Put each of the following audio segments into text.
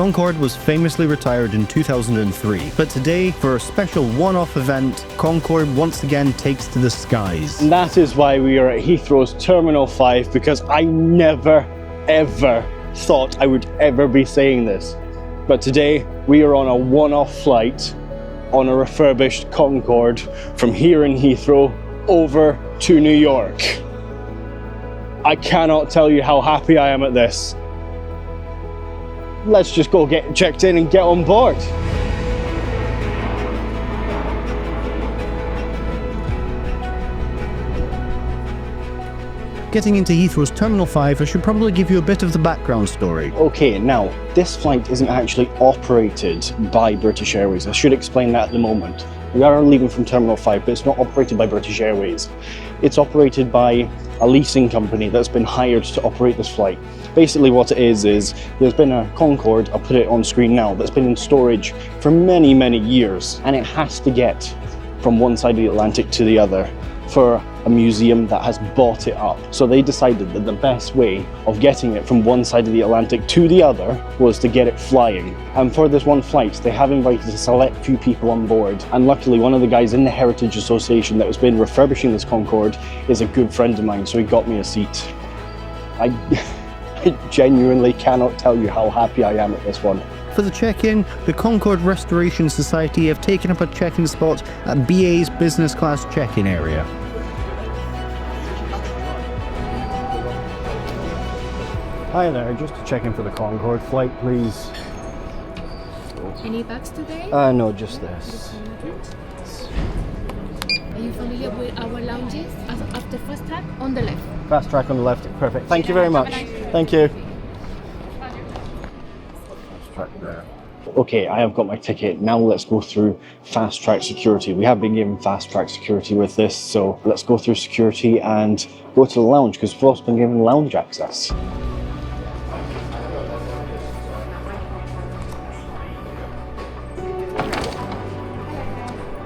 Concorde was famously retired in 2003, but today, for a special one-off event, Concorde once again takes to the skies. And that is why we are at Heathrow's Terminal 5, because I never, ever thought I would ever be saying this. But today, we are on a one-off flight on a refurbished Concorde from here in Heathrow over to New York. I cannot tell you how happy I am at this. Let's just go get checked in and get on board. Getting into Heathrow's Terminal 5, I should probably give you a bit of the background story. Okay, now, this flight isn't actually operated by British Airways. I should explain that at the moment. We are leaving from Terminal 5, but it's not operated by British Airways. It's operated by a leasing company that's been hired to operate this flight. Basically what it is there's been a Concorde, I'll put it on screen now, that's been in storage for many, many years, and it has to get from one side of the Atlantic to the other for a museum that has bought it up. So they decided that the best way of getting it from one side of the Atlantic to the other was to get it flying. And for this one flight, they have invited a select few people on board. And luckily, one of the guys in the Heritage Association that has been refurbishing this Concorde is a good friend of mine, so he got me a seat. I genuinely cannot tell you how happy I am at this one. For the check-in, the Concorde Restoration Society have taken up a check-in spot at BA's business class check-in area. Hi there, just to check in for the Concorde flight, please. Any bags today? No, just this. Are you familiar with our lounges? After first track, on the left. Fast track on the left, perfect. Thank you very much. Thank you. Fast track there. Okay, I have got my ticket. Now let's go through fast track security. We have been given fast track security with this, so let's go through security and go to the lounge, because we've also been given lounge access.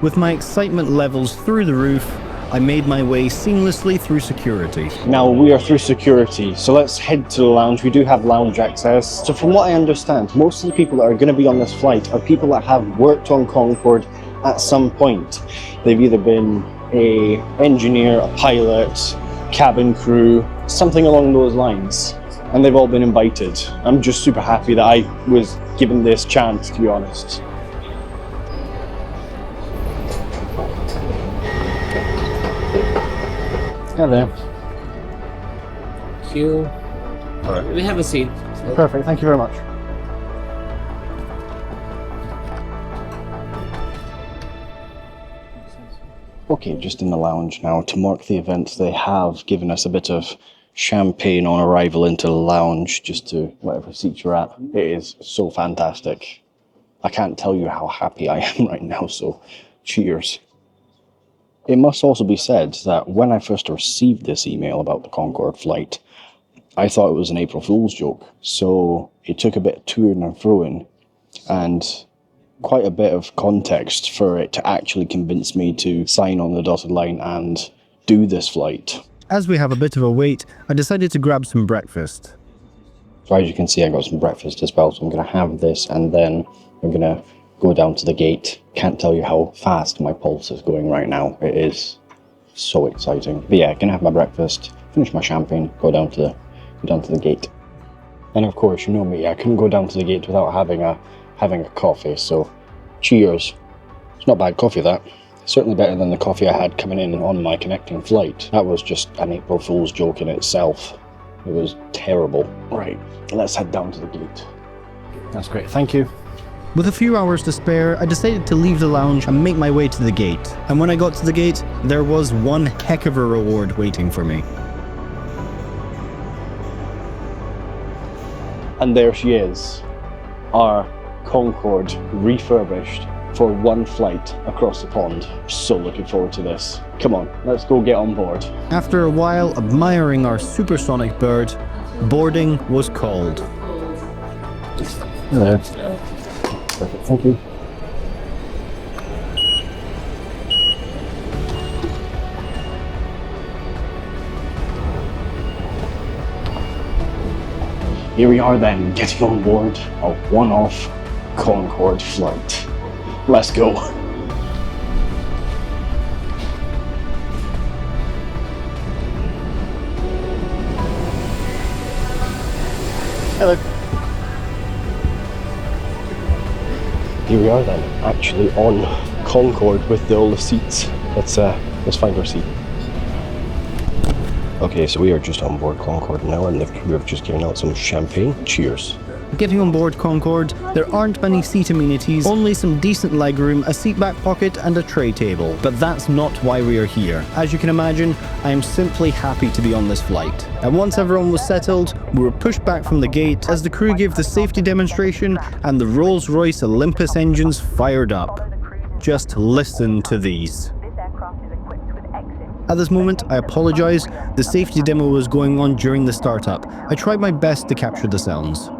With my excitement levels through the roof, I made my way seamlessly through security. Now we are through security, so let's head to the lounge. We do have lounge access. So from what I understand, most of the people that are going to be on this flight are people that have worked on Concorde at some point. They've either been an engineer, a pilot, cabin crew, something along those lines. And they've all been invited. I'm just super happy that I was given this chance, to be honest. Hello. Thank you. All right. We have a seat. Perfect, thank you very much. Okay, just in the lounge now. To mark the event, they have given us a bit of champagne on arrival into the lounge, just to whatever seat you're at. It is so fantastic. I can't tell you how happy I am right now, so cheers. It must also be said that when I first received this email about the Concorde flight, I thought it was an April Fool's joke. So it took a bit of toing and froing and quite a bit of context for it to actually convince me to sign on the dotted line and do this flight. As we have a bit of a wait, I decided to grab some breakfast. So as you can see, I got some breakfast as well. So I'm going to have this and then I'm going to go down to the gate. Can't tell you how fast my pulse is going right now. It is so exciting. But yeah, gonna have my breakfast, finish my champagne, go down to the gate. And of course, you know me, I couldn't go down to the gate without having a coffee. So cheers. It's not bad coffee, that. Certainly better than the coffee I had coming in on my connecting flight. That was just an April Fool's joke in itself. It was terrible. Right, let's head down to the gate. That's great, thank you. With a few hours to spare, I decided to leave the lounge and make my way to the gate. And when I got to the gate, there was one heck of a reward waiting for me. And there she is, our Concorde refurbished for one flight across the pond. So looking forward to this. Come on, let's go get on board. After a while admiring our supersonic bird, boarding was called. Hello. Perfect, thank you. Here we are then, getting on board a one-off Concorde flight. Let's go. Hello. Here we are then, actually on Concorde with all the seats. Let's find our seat. Okay, so we are just on board Concorde now, and the crew have just given out some champagne. Cheers. Getting on board Concorde, there aren't many seat amenities, only some decent legroom, a seat back pocket and a tray table. But that's not why we are here. As you can imagine, I am simply happy to be on this flight. And once everyone was settled, we were pushed back from the gate as the crew gave the safety demonstration and the Rolls-Royce Olympus engines fired up. Just listen to these. At this moment, I apologise, the safety demo was going on during the startup. I tried my best to capture the sounds.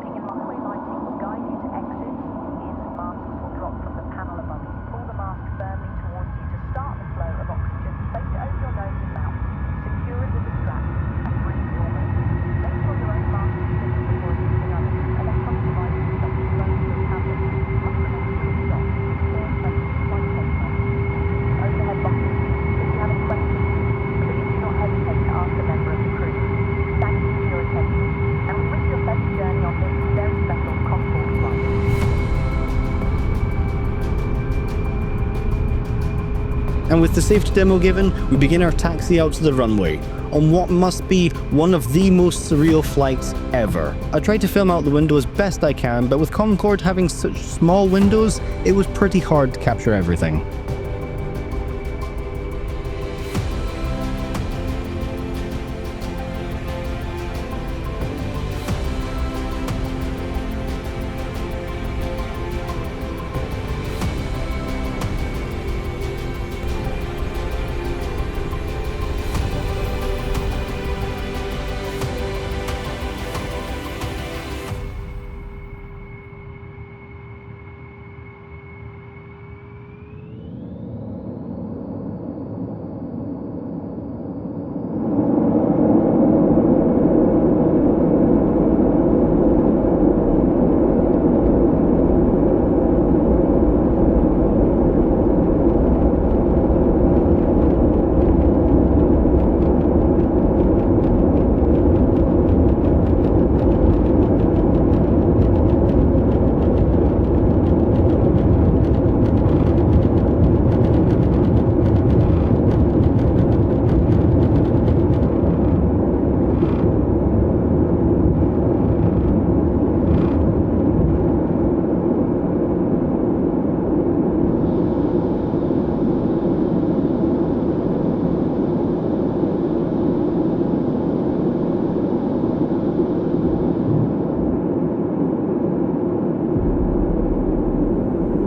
And with the safety demo given, we begin our taxi out to the runway, on what must be one of the most surreal flights ever. I tried to film out the window as best I can, but with Concorde having such small windows, it was pretty hard to capture everything.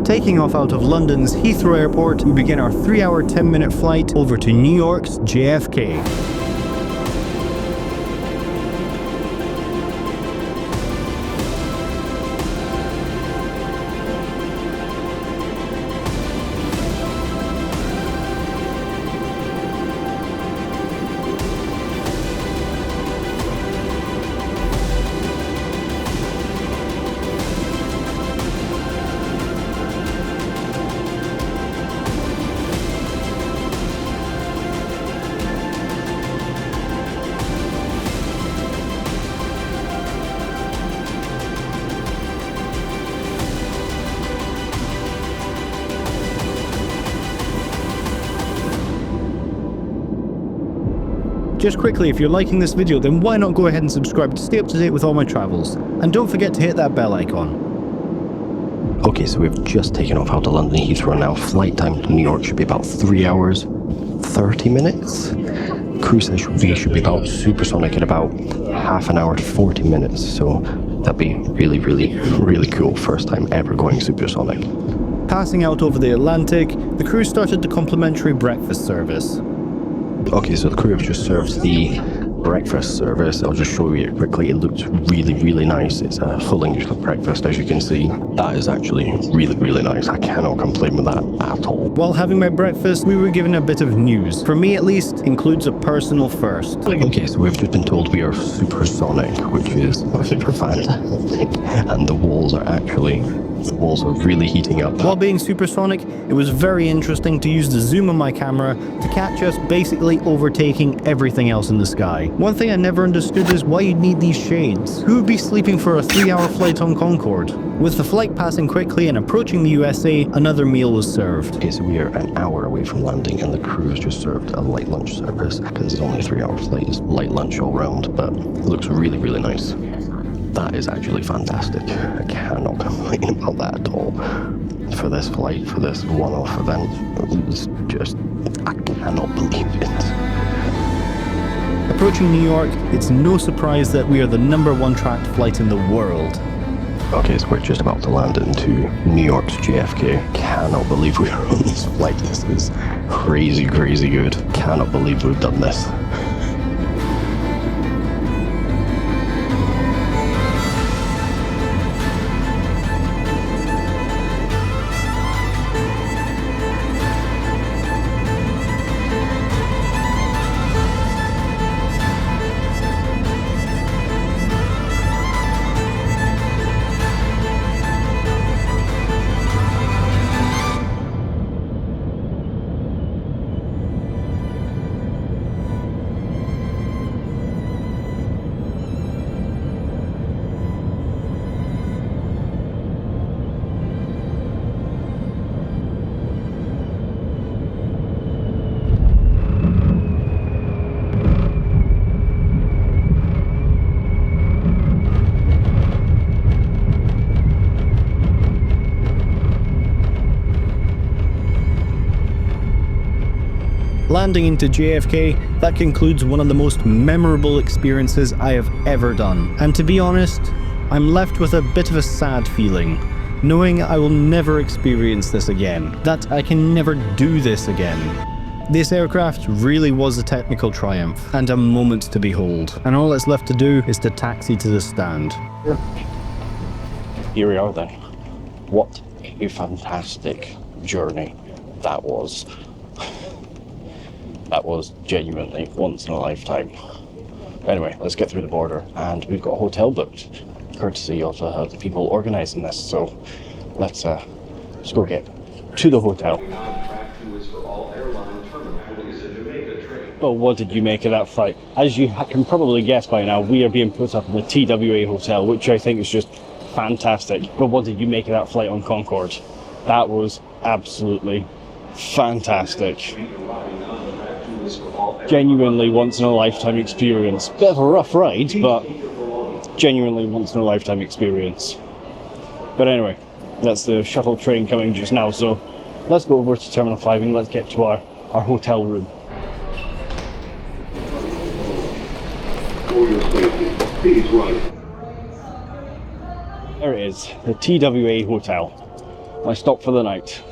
Taking off out of London's Heathrow Airport, we begin our 3-hour 10-minute flight over to New York's JFK. Just quickly, if you're liking this video, then why not go ahead and subscribe to stay up to date with all my travels. And don't forget to hit that bell icon. Okay, so we've just taken off out of London Heathrow now. Flight time to New York should be about 3 hours, 30 minutes. Cruise SUV should be about supersonic in about half an hour to 40 minutes. So that'd be really, really, really cool. First time ever going supersonic. Passing out over the Atlantic, the crew started the complimentary breakfast service. Okay, so the crew have just served the breakfast service. I'll just show you it quickly. It looks really, really nice. It's a full English breakfast, as you can see. That is actually really, really nice. I cannot complain with that at all. While having my breakfast, we were given a bit of news. For me at least, includes a personal first. Okay, so we've just been told we are supersonic, which is super fantastic. And the walls are really heating up. While being supersonic, it was very interesting to use the zoom on my camera to catch us basically overtaking everything else in the sky. One thing I never understood is why you'd need these shades. Who would be sleeping for a 3-hour flight on Concorde? With the flight passing quickly and approaching the USA, another meal was served. Okay, so we are an hour away from landing and the crew has just served a light lunch service because it's only a 3-hour flight. It's light lunch all round, but it looks really, really nice. That is actually fantastic. I cannot complain about that at all. For this flight, for this one-off event, it's just, I cannot believe it. Approaching New York, it's no surprise that we are the #1 tracked flight in the world. Okay, so we're just about to land into New York's JFK. Cannot believe we are on this flight. This is crazy, crazy good. Cannot believe we've done this. Landing into JFK, that concludes one of the most memorable experiences I have ever done. And to be honest, I'm left with a bit of a sad feeling, knowing I will never experience this again, that I can never do this again. This aircraft really was a technical triumph, and a moment to behold. And all that's left to do is to taxi to the stand. Here we are then. What a fantastic journey that was. That was genuinely once in a lifetime. Anyway, let's get through the border, and we've got a hotel booked, courtesy of the people organising this. So let's go get to the hotel. Well, what did you make of that flight? As you can probably guess by now, we are being put up in the TWA hotel, which I think is just fantastic. But what did you make of that flight on Concorde? That was absolutely fantastic. Genuinely once in a lifetime experience. Bit of a rough ride, but genuinely once in a lifetime experience. But anyway, that's the shuttle train coming just now, so let's go over to Terminal 5 and let's get to our hotel room. For your safety, please run. There it is, the TWA hotel. I stopped for the night.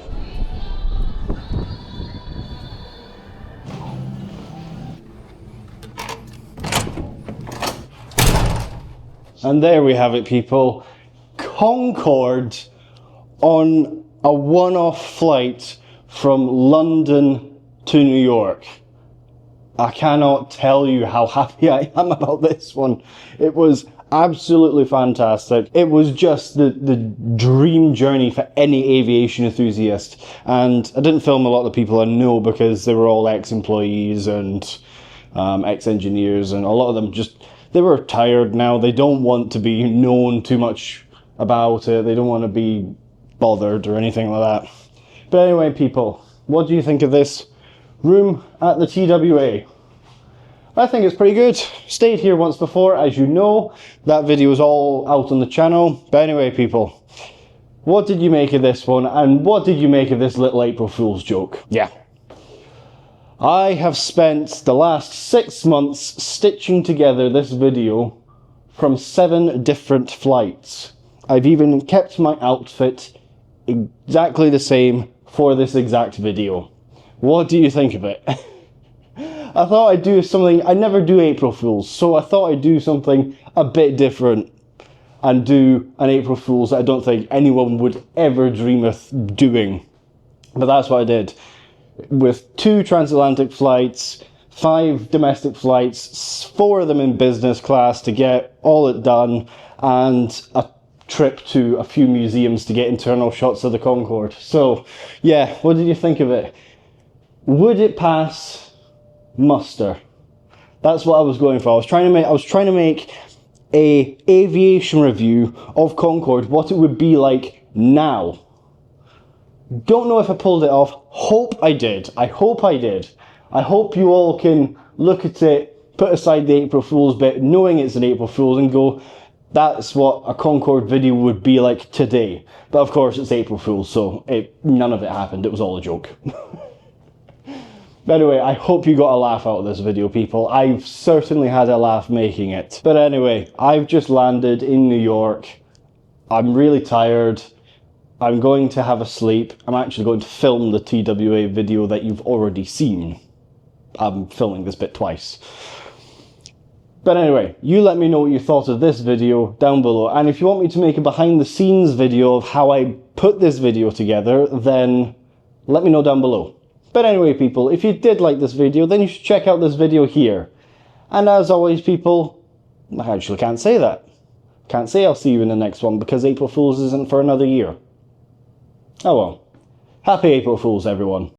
And there we have it, people. Concorde on a one-off flight from London to New York. I cannot tell you how happy I am about this one. It was absolutely fantastic. It was just the dream journey for any aviation enthusiast. And I didn't film a lot of the people I know because they were all ex-employees and ex-engineers, and a lot of them just, they were tired now. They don't want to be known too much about it. They don't want to be bothered or anything like that. But anyway, people, what do you think of this room at the TWA? I think it's pretty good. Stayed here once before, as you know. That video is all out on the channel. But anyway, people, what did you make of this one? And what did you make of this little April Fool's joke? Yeah. I have spent the last 6 months stitching together this video from 7 different flights. I've even kept my outfit exactly the same for this exact video. What do you think of it? I thought I'd do something, I never do April Fools, so I thought I'd do something a bit different and do an April Fool's that I don't think anyone would ever dream of doing. But that's what I did. With 2 transatlantic flights, 5 domestic flights, 4 of them in business class to get all it done, and a trip to a few museums to get internal shots of the Concorde. So, yeah, what did you think of it? Would it pass muster? That's what I was going for. I was trying to make a aviation review of Concorde, what it would be like now. Don't know if I pulled it off. Hope I did. I hope I did. I hope you all can look at it, put aside the April Fool's bit, knowing it's an April Fool's, and go, that's what a Concorde video would be like today. But of course it's April Fool's, so none of it happened. It was all a joke. But anyway, I hope you got a laugh out of this video, people. I've certainly had a laugh making it. But anyway, I've just landed in New York. I'm really tired. I'm going to have a sleep. I'm actually going to film the TWA video that you've already seen. I'm filming this bit twice. But anyway, you let me know what you thought of this video down below. And if you want me to make a behind the scenes video of how I put this video together, then let me know down below. But anyway, people, if you did like this video, then you should check out this video here. And as always, people, I actually can't say that. Can't say I'll see you in the next one because April Fool's isn't for another year. Oh well. Happy April Fool's, everyone.